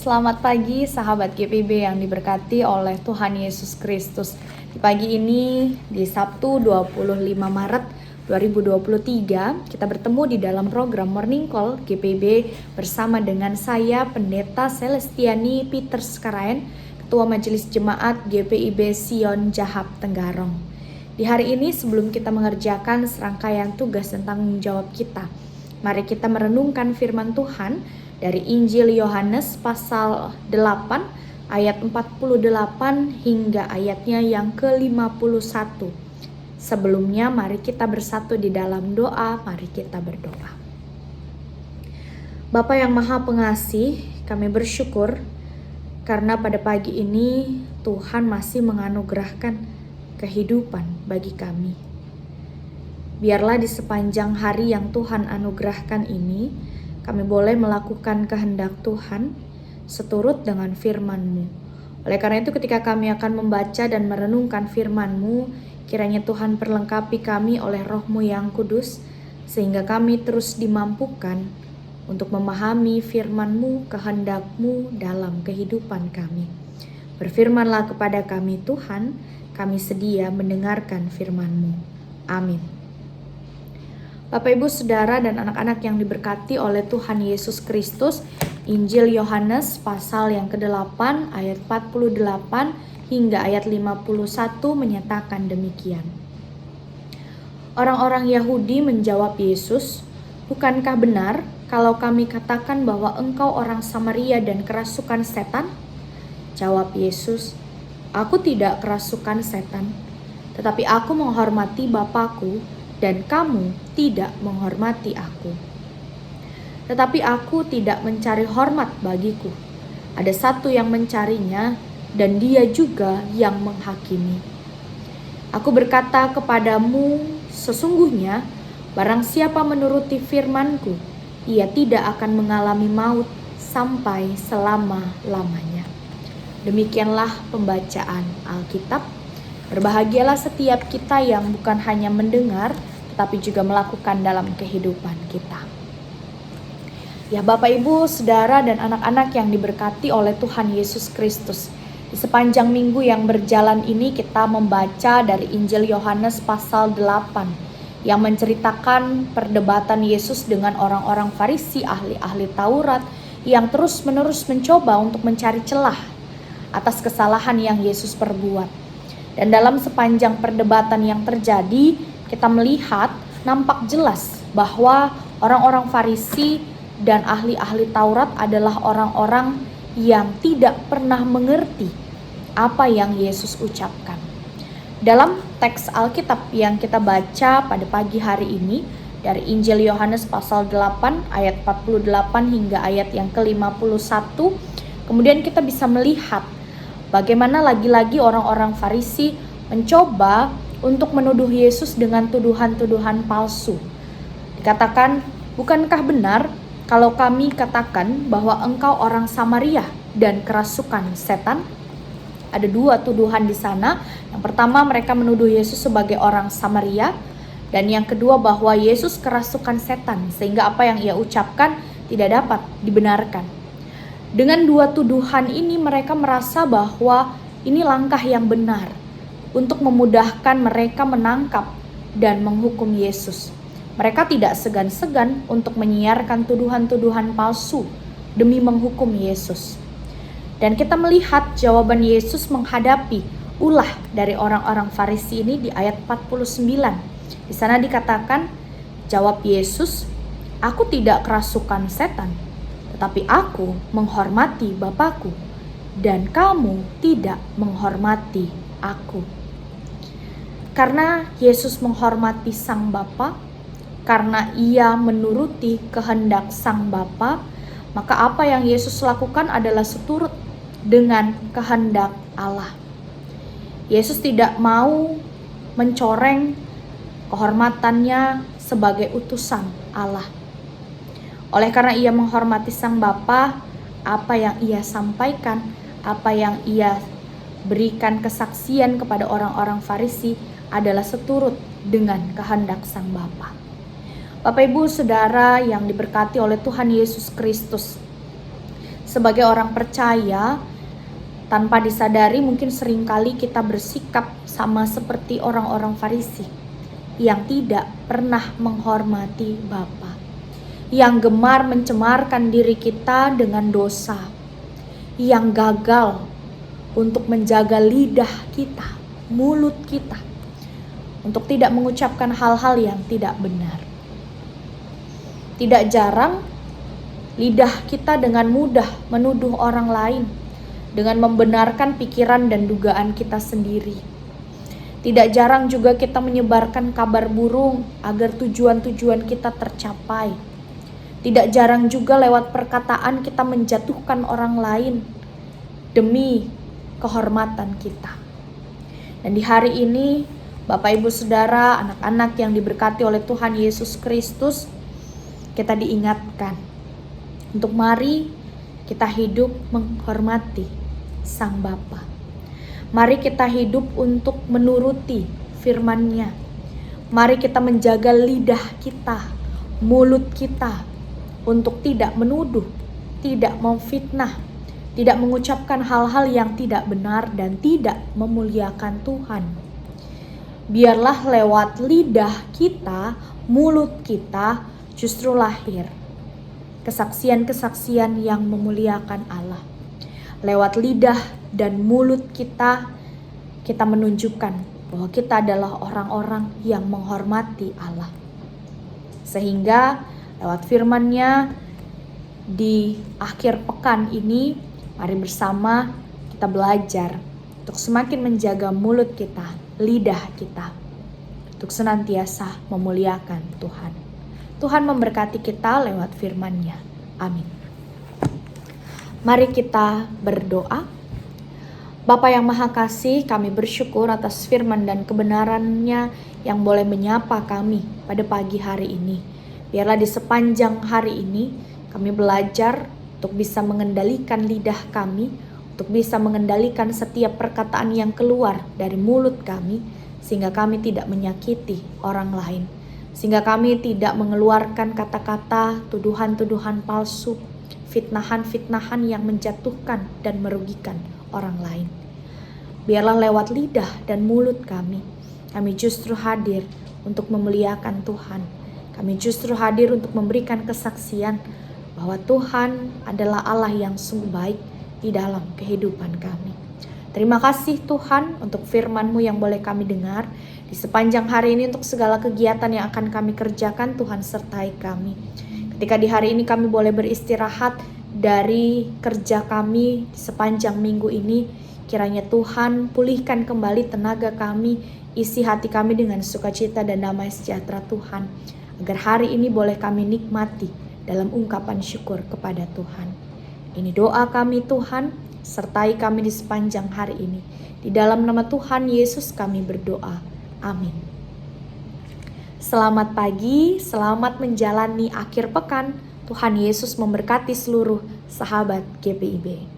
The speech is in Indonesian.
selamat pagi sahabat GPB yang diberkati oleh Tuhan Yesus Kristus. Di pagi ini, di Sabtu 25 Maret 2023, kita bertemu di dalam program Morning Call GPB bersama dengan saya, Pendeta Celestiani Peter Skaraen, Ketua Majelis Jemaat GPIB Sion Jahap Tenggarong. Di hari ini, sebelum kita mengerjakan serangkaian tugas dan tanggung jawab kita, mari kita merenungkan firman Tuhan dari Injil Yohanes pasal 8 ayat 48 hingga ayatnya yang ke-51. Sebelumnya mari kita bersatu di dalam doa, mari kita berdoa. Bapa yang Maha Pengasih, kami bersyukur karena pada pagi ini Tuhan masih menganugerahkan kehidupan bagi kami. Biarlah di sepanjang hari yang Tuhan anugerahkan ini, kami boleh melakukan kehendak Tuhan seturut dengan firman-Mu. Oleh karena itu ketika kami akan membaca dan merenungkan firman-Mu, kiranya Tuhan perlengkapi kami oleh Roh-Mu yang kudus, sehingga kami terus dimampukan untuk memahami firman-Mu, kehendak-Mu dalam kehidupan kami. Berfirmanlah kepada kami Tuhan, kami sedia mendengarkan firman-Mu. Amin. Bapak, Ibu, Saudara, dan anak-anak yang diberkati oleh Tuhan Yesus Kristus, Injil Yohanes pasal yang ke-8 ayat 48 hingga ayat 51 menyatakan demikian. Orang-orang Yahudi menjawab Yesus, "Bukankah benar kalau kami katakan bahwa engkau orang Samaria dan kerasukan setan?" Jawab Yesus, "Aku tidak kerasukan setan, tetapi aku menghormati Bapa-Ku, dan kamu tidak menghormati aku. Tetapi aku tidak mencari hormat bagiku. Ada satu yang mencarinya, dan dia juga yang menghakimi. Aku berkata kepadamu, sesungguhnya barang siapa menuruti firman-Ku, ia tidak akan mengalami maut sampai selama-lamanya." Demikianlah pembacaan Alkitab. Berbahagialah setiap kita yang bukan hanya mendengar, tetapi juga melakukan dalam kehidupan kita. Ya Bapak, Ibu, Saudara, dan anak-anak yang diberkati oleh Tuhan Yesus Kristus. Di sepanjang minggu yang berjalan ini kita membaca dari Injil Yohanes pasal 8 yang menceritakan perdebatan Yesus dengan orang-orang Farisi, ahli-ahli Taurat yang terus-menerus mencoba untuk mencari celah atas kesalahan yang Yesus perbuat. Dan dalam sepanjang perdebatan yang terjadi, kita melihat nampak jelas bahwa orang-orang Farisi dan ahli-ahli Taurat adalah orang-orang yang tidak pernah mengerti apa yang Yesus ucapkan. Dalam teks Alkitab yang kita baca pada pagi hari ini, dari Injil Yohanes pasal 8 ayat 48 hingga ayat yang ke-51, kemudian kita bisa melihat bagaimana lagi-lagi orang-orang Farisi mencoba untuk menuduh Yesus dengan tuduhan-tuduhan palsu. Dikatakan, "Bukankah benar kalau kami katakan bahwa engkau orang Samaria dan kerasukan setan?" Ada dua tuduhan di sana. Yang pertama, mereka menuduh Yesus sebagai orang Samaria, dan yang kedua bahwa Yesus kerasukan setan, sehingga apa yang ia ucapkan tidak dapat dibenarkan. Dengan dua tuduhan ini mereka merasa bahwa ini langkah yang benar untuk memudahkan mereka menangkap dan menghukum Yesus. Mereka tidak segan-segan untuk menyiarkan tuduhan-tuduhan palsu demi menghukum Yesus. Dan kita melihat jawaban Yesus menghadapi ulah dari orang-orang Farisi ini di ayat 49. Di sana dikatakan, jawab Yesus, "Aku tidak kerasukan setan, tetapi aku menghormati Bapa-Ku, dan kamu tidak menghormati aku." Karena Yesus menghormati Sang Bapa, karena ia menuruti kehendak Sang Bapa, maka apa yang Yesus lakukan adalah seturut dengan kehendak Allah. Yesus tidak mau mencoreng kehormatannya sebagai utusan Allah. Oleh karena ia menghormati Sang Bapa, apa yang ia sampaikan, apa yang ia berikan kesaksian kepada orang-orang Farisi adalah seturut dengan kehendak Sang Bapa. Bapak, Ibu, Saudara yang diberkati oleh Tuhan Yesus Kristus, Sebagai orang percaya, tanpa disadari mungkin seringkali kita bersikap sama seperti orang-orang Farisi yang tidak pernah menghormati Bapa, yang gemar mencemarkan diri kita dengan dosa, yang gagal untuk menjaga lidah kita, mulut kita, untuk tidak mengucapkan hal-hal yang tidak benar. Tidak jarang lidah kita dengan mudah menuduh orang lain dengan membenarkan pikiran dan dugaan kita sendiri. Tidak jarang juga kita menyebarkan kabar burung agar tujuan-tujuan kita tercapai. Tidak jarang juga lewat perkataan kita menjatuhkan orang lain demi kehormatan kita. Dan di hari ini, Bapak Ibu Saudara, anak-anak yang diberkati oleh Tuhan Yesus Kristus, kita diingatkan untuk mari kita hidup menghormati Sang Bapa. Mari kita hidup untuk menuruti firman-Nya. Mari kita menjaga lidah kita, mulut kita, untuk tidak menuduh, tidak memfitnah, tidak mengucapkan hal-hal yang tidak benar dan tidak memuliakan Tuhan. Biarlah lewat lidah kita, mulut kita justru lahir kesaksian-kesaksian yang memuliakan Allah. Lewat lidah dan mulut kita, kita menunjukkan bahwa kita adalah orang-orang yang menghormati Allah. Sehingga lewat firman-Nya di akhir pekan ini, mari bersama kita belajar untuk semakin menjaga mulut kita, lidah kita, untuk senantiasa memuliakan Tuhan. Tuhan memberkati kita lewat firman-Nya. Amin. Mari kita berdoa. Bapa yang Maha Kasih, kami bersyukur atas firman dan kebenaran-Nya yang boleh menyapa kami pada pagi hari ini. Biarlah di sepanjang hari ini kami belajar untuk bisa mengendalikan lidah kami, untuk bisa mengendalikan setiap perkataan yang keluar dari mulut kami, sehingga kami tidak menyakiti orang lain. Sehingga kami tidak mengeluarkan kata-kata, tuduhan-tuduhan palsu, fitnahan-fitnahan yang menjatuhkan dan merugikan orang lain. Biarlah lewat lidah dan mulut kami justru hadir untuk memuliakan Tuhan. Kami justru hadir untuk memberikan kesaksian bahwa Tuhan adalah Allah yang sungguh baik di dalam kehidupan kami. Terima kasih Tuhan untuk firman-Mu yang boleh kami dengar. Di sepanjang hari ini untuk segala kegiatan yang akan kami kerjakan, Tuhan sertai kami. Ketika di hari ini kami boleh beristirahat dari kerja kami di sepanjang minggu ini, kiranya Tuhan pulihkan kembali tenaga kami, isi hati kami dengan sukacita dan damai sejahtera Tuhan. Agar hari ini boleh kami nikmati dalam ungkapan syukur kepada Tuhan. Ini doa kami Tuhan, sertai kami di sepanjang hari ini. Di dalam nama Tuhan Yesus kami berdoa. Amin. Selamat pagi, selamat menjalani akhir pekan. Tuhan Yesus memberkati seluruh sahabat GPIB.